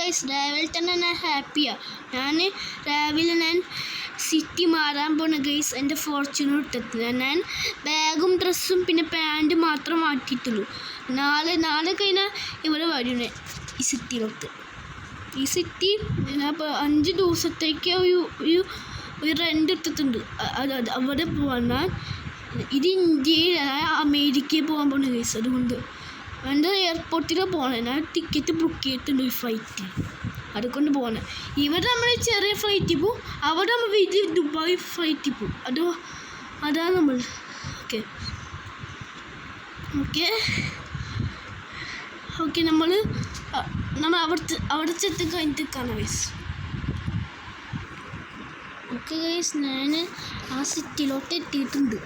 Guys രാവിലെ തന്നെ ഞാൻ ഹാപ്പിയാണ്. രാവിലെ ഞാൻ സിറ്റി മാറാൻ പോണ ഗൈസ്. എൻ്റെ ഫോർച്യൂണർ ഇട്ടിട്ടില്ല. ഞാൻ ബാഗും ഡ്രസ്സും പിന്നെ പാൻറ്റ് മാത്രം മാറ്റിയിട്ടുള്ളൂ. നാളെ കഴിഞ്ഞാൽ ഇവിടെ വരുന്നേ ഈ സിറ്റിയിലോട്ട്. ഈ സിറ്റി ഞാൻ ഇപ്പോൾ 5 ദിവസത്തേക്ക് ഒരു റെൻ്റ് എടുത്തിട്ടുണ്ട്. അവിടെ പോകാൻ ഇത് ഇന്ത്യയിൽ അമേരിക്കയിൽ പോകാൻ പോകണം ഗൈസ്. അതുകൊണ്ട് എൻ്റെ എയർപോർട്ടിൽ പോകണം. ഞാൻ ടിക്കറ്റ് ബുക്ക് ചെയ്തിട്ടുണ്ട് ഒരു ഫ്ലൈറ്റ്. അതുകൊണ്ട് പോകണം. ഇവിടെ നമ്മൾ ചെറിയ ഫ്ലൈറ്റിൽ പോവും, അവിടെ നമ്മൾ വലിയ ദുബായ് ഫ്ലൈറ്റിൽ പോവും. അതാണ് നമ്മൾ. ഓക്കെ നമ്മൾ അവിടെ ചെത്തി കഴിഞ്ഞിട്ട് കാണാം ഗൈസ്. ഓക്കെ ഗൈസ്, ഞാൻ ആ സിറ്റിയിലോട്ട് എത്തിയിട്ടുണ്ട്.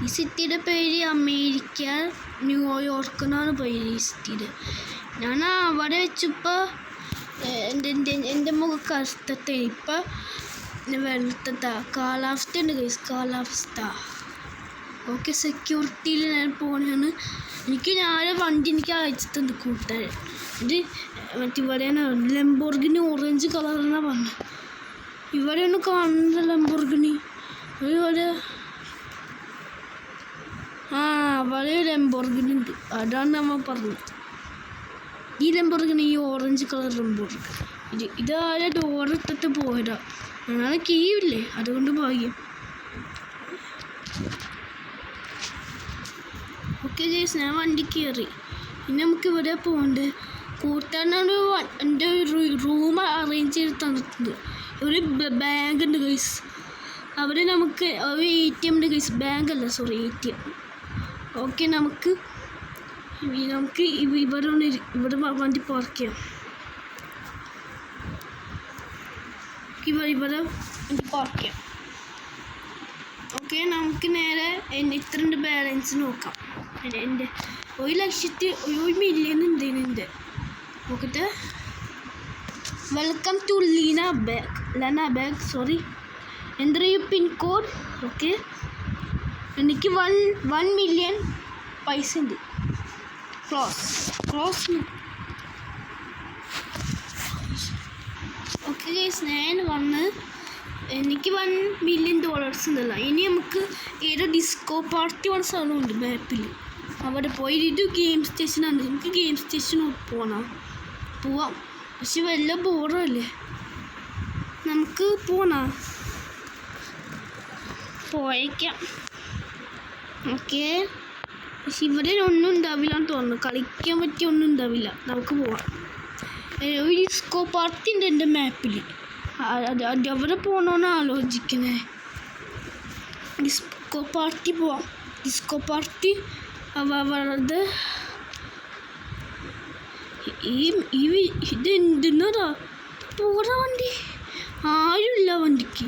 ഈ സിറ്റിയുടെ പേര് അമേരിക്ക ന്യൂയോർക്ക് എന്നാണ് പേര് ഈ സിറ്റിയുടെ. ഞാൻ അവിടെ വെച്ചപ്പോൾ എൻ്റെ മുഖം കറുത്തത്തെ ഇപ്പം വെളുത്തത്ത കാലാവസ്ഥ ഉണ്ട് ഗൈസ്. കാലാവസ്ഥ ഓക്കെ. സെക്യൂരിറ്റിയിൽ ഞാൻ പോകുന്നതാണ്. ഞാൻ വണ്ടി അയച്ചിട്ടുണ്ട് കൂട്ടുകാരൻ. ഇത് ഇവിടെയാണ് ലംബോർഗിനി ഓറഞ്ച് കളറെന്നാണ് പറഞ്ഞത്. ഇവിടെയൊന്നും കാണുന്നില്ല ലംബോർഗിനി. ഇവിടെ അവിടെ ലംബോർഗിനി ഉണ്ട്. അതാണ് നമ്മൾ പറഞ്ഞത്. ഈ ലംബോർഗിനി ഈ ഓറഞ്ച് കളർ ലംബോർഗിനി. ഇതാരെ ഡോറിട്ടിട്ട് പോയതാ. ഞങ്ങളെ കീ ഇല്ലേ, അതുകൊണ്ട് ഭാഗ്യം. ഓക്കെ ഗൈസ്, ഞാൻ വണ്ടി കയറി. ഇനി നമുക്ക് ഇവിടെ പോകണ്ടേ. കൂട്ടാനാണ് എൻ്റെ റൂം അറേഞ്ച് ചെയ്ത് തന്നിട്ടുണ്ട്. ഒരു ബാങ്ക് ഉണ്ട് ഗൈസ്. അവിടെ നമുക്ക് ഒരു ATM ഉണ്ട് ഗൈസ്. ബാങ്കല്ല, സോറി, ATM. ഓക്കെ, നമുക്ക് ഇവിടെ വണ്ടി പാർക്ക് ചെയ്യാം. ഇവിടെ വണ്ടി പാർക്ക് ചെയ്യാം. ഓക്കെ, നമുക്ക് നേരെ എത്രയുണ്ട് ബാലൻസ് നോക്കാം. എൻ്റെ 1,00,000 ഉണ്ട് എൻ്റെ. നോക്കട്ടെ. Welcome to Leena bag sorry. എന്താ ഈ പിൻ കോഡ്? ഓക്കെ, എനിക്ക് 1 മില്യൺ പൈസ ഉണ്ട്. ക്ലോസ്. ഓക്കെ ഗൈസ്, ഞാൻ എനിക്ക് $1 മില്യൺ ഉണ്ടല്ലോ. ഇനി നമുക്ക് ഏതോ ഡിസ്കോ പാർട്ടി വന്ന സ്ഥലമുണ്ട് മാപ്പിൽ. അവിടെ പോയി. ഇത് ഗെയിം സ്റ്റേഷനാണ്. നമുക്ക് ഗെയിം സ്റ്റേഷനിൽ പോവാം. പക്ഷെ വല്ല ബോറല്ലേ. നമുക്ക് പോയേക്കാം. ഓക്കെ, പക്ഷെ ഇവിടെ ഒന്നും ഉണ്ടാവില്ല എന്ന് തോന്നുന്നു. കളിക്കാൻ പറ്റിയ ഒന്നും ഉണ്ടാവില്ല. നമുക്ക് പോവാം. ഒരു ഡിസ്കോ പാർട്ടി ഉണ്ട് എൻ്റെ മാപ്പിൽ. അവിടെ പോകണമെന്ന് ആലോചിക്കണേ. ഡിസ്കോ പാർട്ടി പോവാം. ഡിസ്കോ പാർട്ടി അവരുടെ ഇത് എന്തിനതാ പോരാ വണ്ടി. ആരുമില്ല വണ്ടിക്ക്.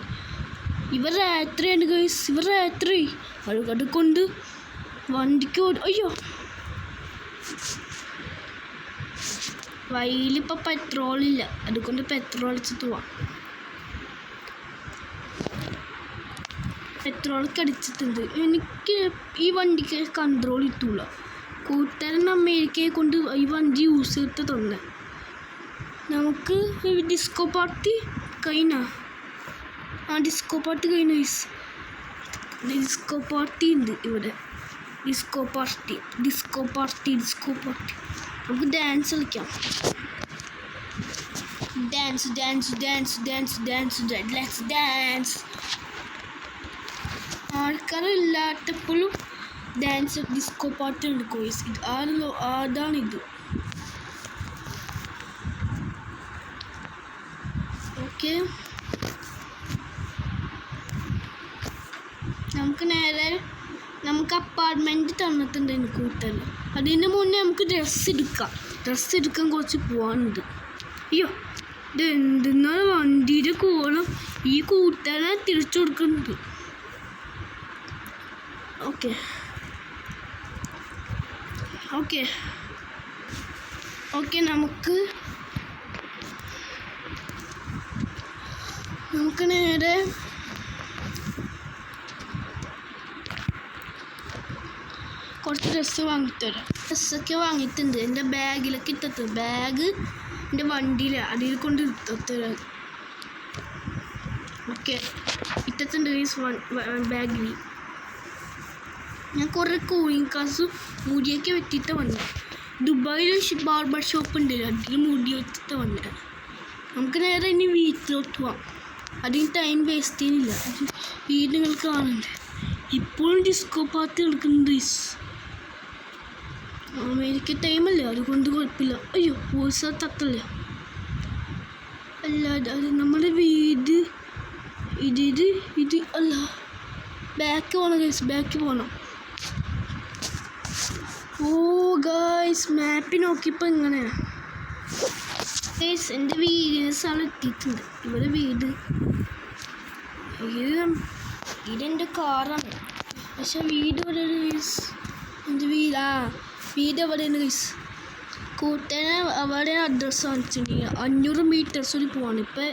ഇവർ രാത്രിയാണ് ഗൈസ്. ഇവർ രാത്രി അതുകൊണ്ട് വണ്ടിക്ക് അയ്യോ, വഴിയിലിപ്പോൾ പെട്രോളില്ല. അതുകൊണ്ട് പെട്രോൾ അടിച്ചിട്ട് പോവാം. പെട്രോളൊക്കെ അടിച്ചിട്ടുണ്ട്. എനിക്ക് ഈ വണ്ടിക്ക് കൺട്രോൾ കിട്ടൂല. കൂട്ടുകാരൻ അമേരിക്കയെ കൊണ്ട് ഈ വണ്ടി യൂസ് ചെയ്തിട്ട് തന്നെ. നമുക്ക് ഡിസ്കോ പാർട്ടി ഡിസ്കോ പാർട്ടി ഉണ്ട് ഇവിടെ. ഡിസ്കോ പാർട്ടി നമുക്ക് ഡാൻസ് കളിക്കാം. ഡാൻസ്. ആൾക്കാരില്ലാത്തപ്പോഴും ഡാൻസ് ഡിസ്കോ പാർട്ടി ഉണ്ട് കോയ്സ്. അതാണിത്. ഓക്കെ, നമുക്ക് അപ്പാർട്ട്മെൻറ്റ് തന്നിട്ടുണ്ട് എനിക്ക് കൂട്ടാൻ. അതിന് മുന്നേ നമുക്ക് ഡ്രസ്സ് എടുക്കാൻ കുറച്ച് പോകാനുണ്ട്. അയ്യോ, ഇത് എന്തെന്നാണ് വണ്ടിയുടെ കോളം. ഈ കൂട്ടാനെ തിരിച്ചു കൊടുക്കുന്നുണ്ട്. ഓക്കെ, നമുക്ക് നേരെ കുറച്ച് ഡ്രസ്സ് വാങ്ങിത്തരാം. ഡ്രസ്സൊക്കെ വാങ്ങിയിട്ടുണ്ട്. എൻ്റെ ബാഗിലൊക്കെ ഇട്ടിട്ട് ബാഗ് എൻ്റെ വണ്ടിയിൽ അതിൽ കൊണ്ട് ഇത്തരം ഓക്കെ ഇത്തത്തുണ്ട് ഗൈസ് ബാഗിൽ ഞാൻ കുറേ കൂളിംഗ് ഗ്ലാസ് മുടിയൊക്കെ വെച്ചിട്ട് വന്നത്. ദുബായിൽ ബാർബർ ഷോപ്പ് ഉണ്ട്, അതിൽ മുടി വെച്ചിട്ട് വന്നത്. നമുക്ക് നേരെ ഇനി വീട്ടിലോട്ട് പോവാം. അതിന് ടൈം വേസ്റ്റ് ചെയ്യുന്നില്ല. വീട് നിങ്ങൾ കാണുന്നുണ്ട്. ഇപ്പോഴും ഡിസ്കോ പാർട്ടി എടുക്കുന്നുണ്ട്. അമേരിക്ക ടൈമല്ലേ, അതുകൊണ്ട് കുഴപ്പമില്ല. അയ്യോ വോയിസ് തത്തല്ല. അല്ല അത് നമ്മുടെ വീട് ഇത് അല്ല. ബാക്ക് പോകണം ഗൈസ്, ബാക്ക് പോകണം. ഓ ഗൈസ് മാപ്പിൽ നോക്കിയപ്പോൾ എങ്ങനെയാണ് ഗൈസ് എൻ്റെ വീടിന് സ്ഥലം എത്തിയിട്ടുണ്ട്. ഇവിടെ വീട് ഇതെൻ്റെ കാറാണ്, പക്ഷെ വീട് ഇവിടെ ഗൈസ്. എൻ്റെ വീട് എവിടെയാണ് ഗൈസ്? കൂട്ടനെ അവിടെ അഡ്രസ്സ് കാണിച്ചിട്ടുണ്ടെങ്കിൽ 500 മീറ്റേഴ്സ് പോവാണ്. ഇപ്പം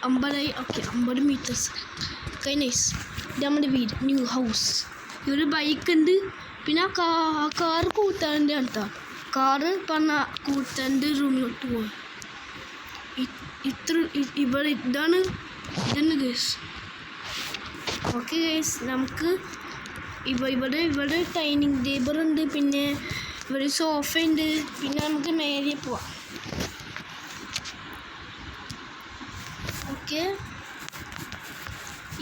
50 ഓക്കെ 50 മീറ്റേഴ്സ്. Okay nice. ഇത് നമ്മുടെ വീട്, ന്യൂ ഹൗസ്. ഇവിടെ ബൈക്ക് ഉണ്ട്. പിന്നെ കാറ് കൂട്ടാൻ്റെ അടുത്താ. കാറ് പറഞ്ഞ കൂട്ടാൻ്റെ റൂമിലോട്ട് പോവാം. ഇവിടെ ഇതാണ് ഗൈസ്. ഓക്കെ ഗൈസ് നമുക്ക് ഇവിടെ ഡൈനിങ് ടേബിൾ ഉണ്ട്, പിന്നെ ഇവിടെ സോഫ ഉണ്ട്. പിന്നെ നമുക്ക് മേലെ പോവാം. ഓക്കെ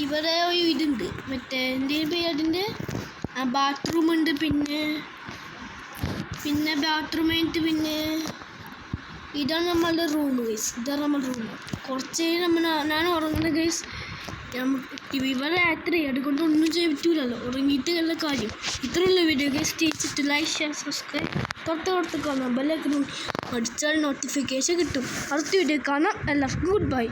ഇവിടെ ഒരു ഇതുണ്ട്, മറ്റേ എന്തെങ്കിലും പേരിൻ്റെ ബാത്റൂം ഉണ്ട്. പിന്നെ ബാത്റൂം കഴിഞ്ഞിട്ട് പിന്നെ ഇതാണ് നമ്മളുടെ റൂം ഗൈസ്. ഇതാണ് നമ്മുടെ റൂം. കുറച്ച് ഞാൻ ഉറങ്ങുന്ന ഗൈസ്. ഇവിടെ രാത്രി അതുകൊണ്ട് ഒന്നും ചെയ്യാൻ പറ്റൂലല്ലോ, ഉറങ്ങിയിട്ട് നല്ല കാര്യം. ഇത്രയുള്ള വീഡിയോ ഗൈസ്. ടീച്ചിട്ട് ലൈക്ക് ഷെയർ സബ്സ്ക്രൈബ് തൊട്ട് കാണാം. ബെല്ലൈക്കൺ അടിച്ചാൽ നോട്ടിഫിക്കേഷൻ കിട്ടും. അടുത്ത വീഡിയോ കാണാം. എല്ലാവർക്കും ഗുഡ് ബൈ.